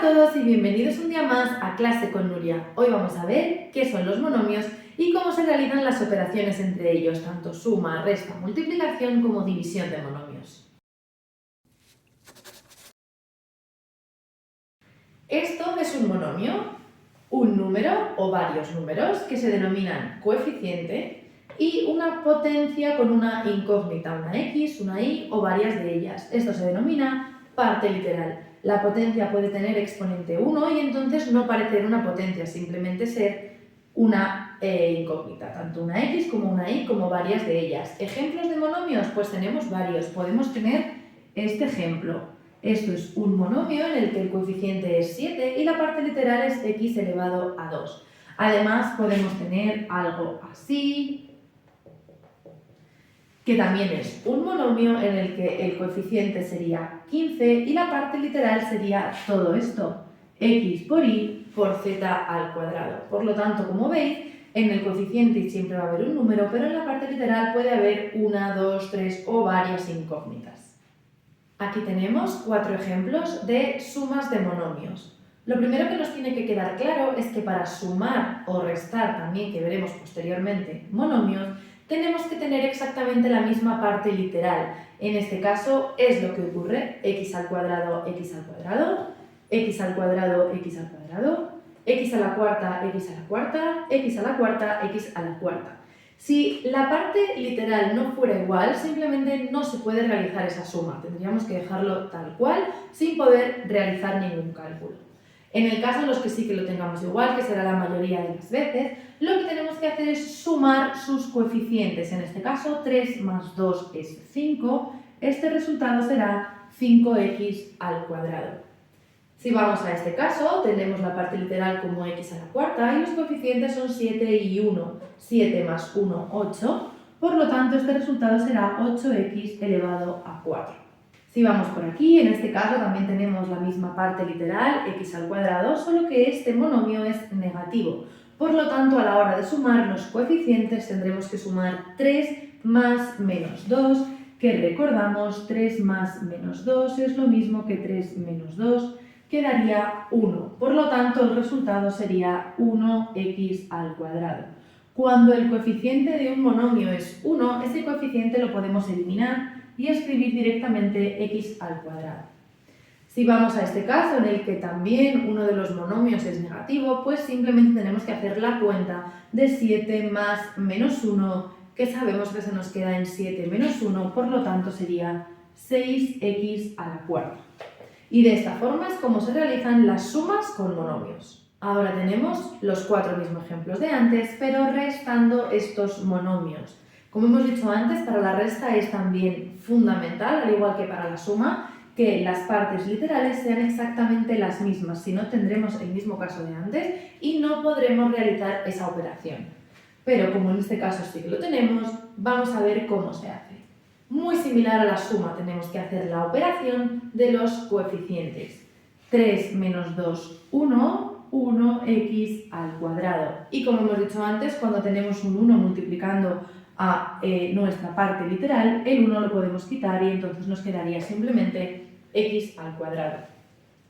todos y bienvenidos un día más a Clase con Nuria. Hoy vamos a ver qué son los monomios y cómo se realizan las operaciones entre ellos, tanto suma, resta, multiplicación como división de monomios. Esto es un monomio, un número o varios números que se denominan coeficiente y una potencia con una incógnita, una x, una y o varias de ellas. Esto se denomina parte literal. La potencia puede tener exponente 1 y entonces no parecer una potencia, simplemente ser una incógnita, tanto una x como una y como varias de ellas. ¿Ejemplos de monomios? Pues tenemos varios. Podemos tener este ejemplo. Esto es un monomio en el que el coeficiente es 7 y la parte literal es x elevado a 2. Además podemos tener algo así, que también es un monomio en el que el coeficiente sería 15 y la parte literal sería todo esto, x por y por z al cuadrado. Por lo tanto, como veis, en el coeficiente siempre va a haber un número, pero en la parte literal puede haber una, dos, tres o varias incógnitas. Aquí tenemos 4 ejemplos de sumas de monomios. Lo primero que nos tiene que quedar claro es que para sumar o restar, también que veremos posteriormente, monomios, tenemos que tener exactamente la misma parte literal. En este caso es lo que ocurre: x al cuadrado, x al cuadrado, x al cuadrado, x al cuadrado, x a la cuarta, x a la cuarta, x a la cuarta, x a la cuarta. Si la parte literal no fuera igual, simplemente no se puede realizar esa suma. Tendríamos que dejarlo tal cual, sin poder realizar ningún cálculo. En el caso en los que sí que lo tengamos igual, que será la mayoría de las veces, lo que tenemos que hacer es sumar sus coeficientes. En este caso, 3 más 2 es 5. Este resultado será 5x al cuadrado. Si vamos a este caso, tenemos la parte literal como x a la cuarta y los coeficientes son 7 y 1. 7 más 1, 8. Por lo tanto, este resultado será 8x elevado a 4. Si vamos por aquí, en este caso también tenemos la misma parte literal, x al cuadrado, solo que este monomio es negativo. Por lo tanto, a la hora de sumar los coeficientes tendremos que sumar 3 más menos 2, que recordamos, 3 más menos 2 es lo mismo que 3 menos 2, que daría 1. Por lo tanto, el resultado sería 1x al cuadrado. Cuando el coeficiente de un monomio es 1, ese coeficiente lo podemos eliminar y escribir directamente x al cuadrado. Si vamos a este caso en el que también uno de los monomios es negativo, pues simplemente tenemos que hacer la cuenta de 7 más menos 1, que sabemos que se nos queda en 7 menos 1, por lo tanto sería 6x a la cuarta. Y de esta forma es como se realizan las sumas con monomios. Ahora tenemos los 4 mismos ejemplos de antes, pero restando estos monomios. Como hemos dicho antes, para la resta es también fundamental, al igual que para la suma, que las partes literales sean exactamente las mismas, si no tendremos el mismo caso de antes y no podremos realizar esa operación. Pero como en este caso sí que lo tenemos, vamos a ver cómo se hace. Muy similar a la suma, tenemos que hacer la operación de los coeficientes. 3 menos 2, 1, 1x al cuadrado. Y como hemos dicho antes, cuando tenemos un 1 multiplicando a nuestra parte literal, el 1 lo podemos quitar y entonces nos quedaría simplemente x al cuadrado.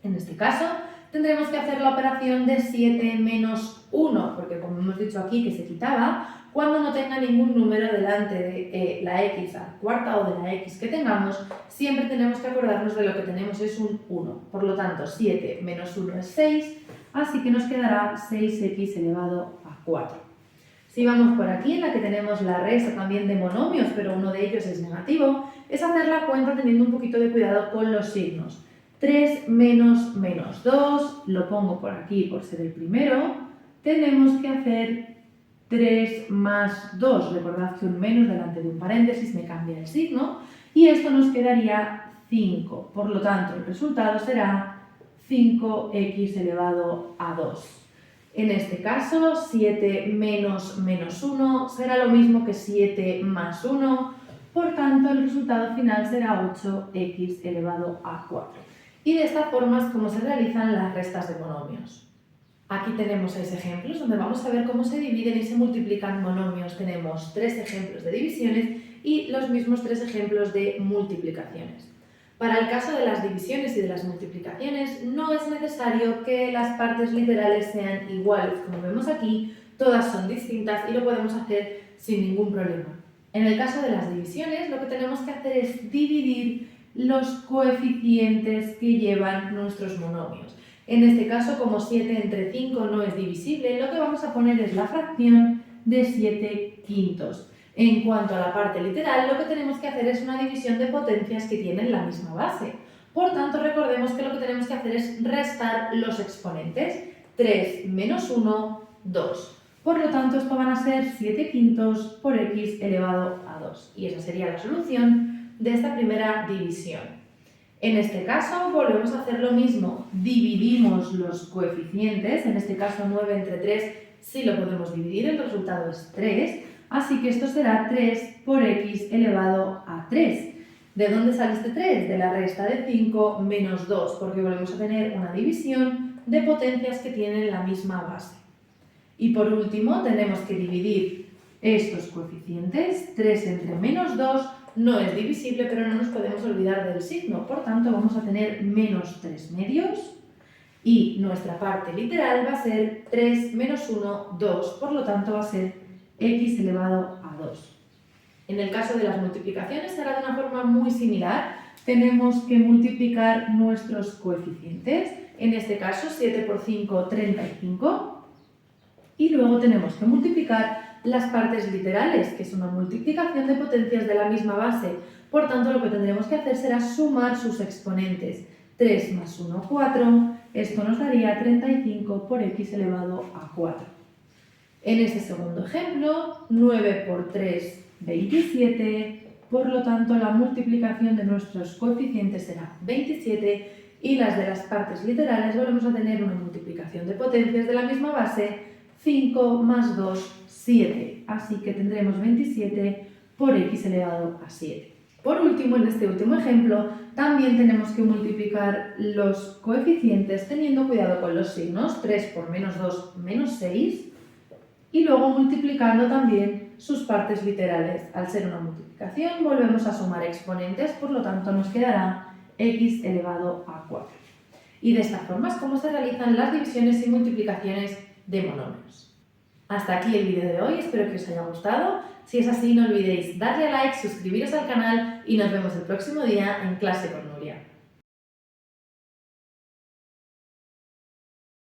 En este caso, tendremos que hacer la operación de 7 menos 1, porque como hemos dicho aquí que se quitaba, cuando no tenga ningún número delante de la x a la cuarta o de la x que tengamos, siempre tenemos que acordarnos de lo que tenemos es un 1. Por lo tanto, 7 menos 1 es 6, así que nos quedará 6x elevado a 4. Si vamos por aquí, en la que tenemos la resta también de monomios, pero uno de ellos es negativo, es hacer la cuenta teniendo un poquito de cuidado con los signos. 3 menos menos 2, lo pongo por aquí por ser el primero, tenemos que hacer 3 más 2, recordad que un menos delante de un paréntesis me cambia el signo, y esto nos quedaría 5. Por lo tanto, el resultado será 5x elevado a 2. En este caso, 7 menos menos 1 será lo mismo que 7 más 1, por tanto el resultado final será 8x elevado a 4. Y de esta forma es como se realizan las restas de monomios. Aquí tenemos 6 ejemplos donde vamos a ver cómo se dividen y se multiplican monomios. Tenemos 3 ejemplos de divisiones y los mismos 3 ejemplos de multiplicaciones. Para el caso de las divisiones y de las multiplicaciones no es necesario que las partes literales sean iguales. Como vemos aquí, todas son distintas y lo podemos hacer sin ningún problema. En el caso de las divisiones, lo que tenemos que hacer es dividir los coeficientes que llevan nuestros monomios. En este caso, como 7 entre 5 no es divisible, lo que vamos a poner es la fracción de 7 quintos. En cuanto a la parte literal, lo que tenemos que hacer es una división de potencias que tienen la misma base. Por tanto, recordemos que lo que tenemos que hacer es restar los exponentes. 3 menos 1, 2. Por lo tanto, esto van a ser 7 quintos por x elevado a 2. Y esa sería la solución de esta primera división. En este caso, volvemos a hacer lo mismo. Dividimos los coeficientes. En este caso, 9 entre 3 sí lo podemos dividir. El resultado es 3. Así que esto será 3 por x elevado a 3. ¿De dónde sale este 3? De la resta de 5 menos 2, porque volvemos a tener una división de potencias que tienen la misma base. Y por último, tenemos que dividir estos coeficientes. 3 entre menos 2 no es divisible, pero no nos podemos olvidar del signo. Por tanto, vamos a tener menos 3 medios. Y nuestra parte literal va a ser 3 menos 1, 2. Por lo tanto, va a ser x elevado a 2. En el caso de las multiplicaciones será de una forma muy similar. Tenemos que multiplicar nuestros coeficientes. En este caso, 7 por 5, 35. Y luego tenemos que multiplicar las partes literales, que es una multiplicación de potencias de la misma base. Por tanto, lo que tendremos que hacer será sumar sus exponentes. 3 más 1, 4. Esto nos daría 35 por x elevado a 4. En este segundo ejemplo, 9 por 3, 27. Por lo tanto, la multiplicación de nuestros coeficientes será 27 y las de las partes literales volvemos a tener una multiplicación de potencias de la misma base. 5 más 2, 7. Así que tendremos 27 por x elevado a 7. Por último, en este último ejemplo, también tenemos que multiplicar los coeficientes teniendo cuidado con los signos. 3 por menos 2, menos 6. Y luego multiplicando también sus partes literales. Al ser una multiplicación, volvemos a sumar exponentes, por lo tanto nos quedará x elevado a 4. Y de esta forma es como se realizan las divisiones y multiplicaciones de monomios. Hasta aquí el vídeo de hoy, espero que os haya gustado. Si es así, no olvidéis darle a like, suscribiros al canal y nos vemos el próximo día en clase con nosotros.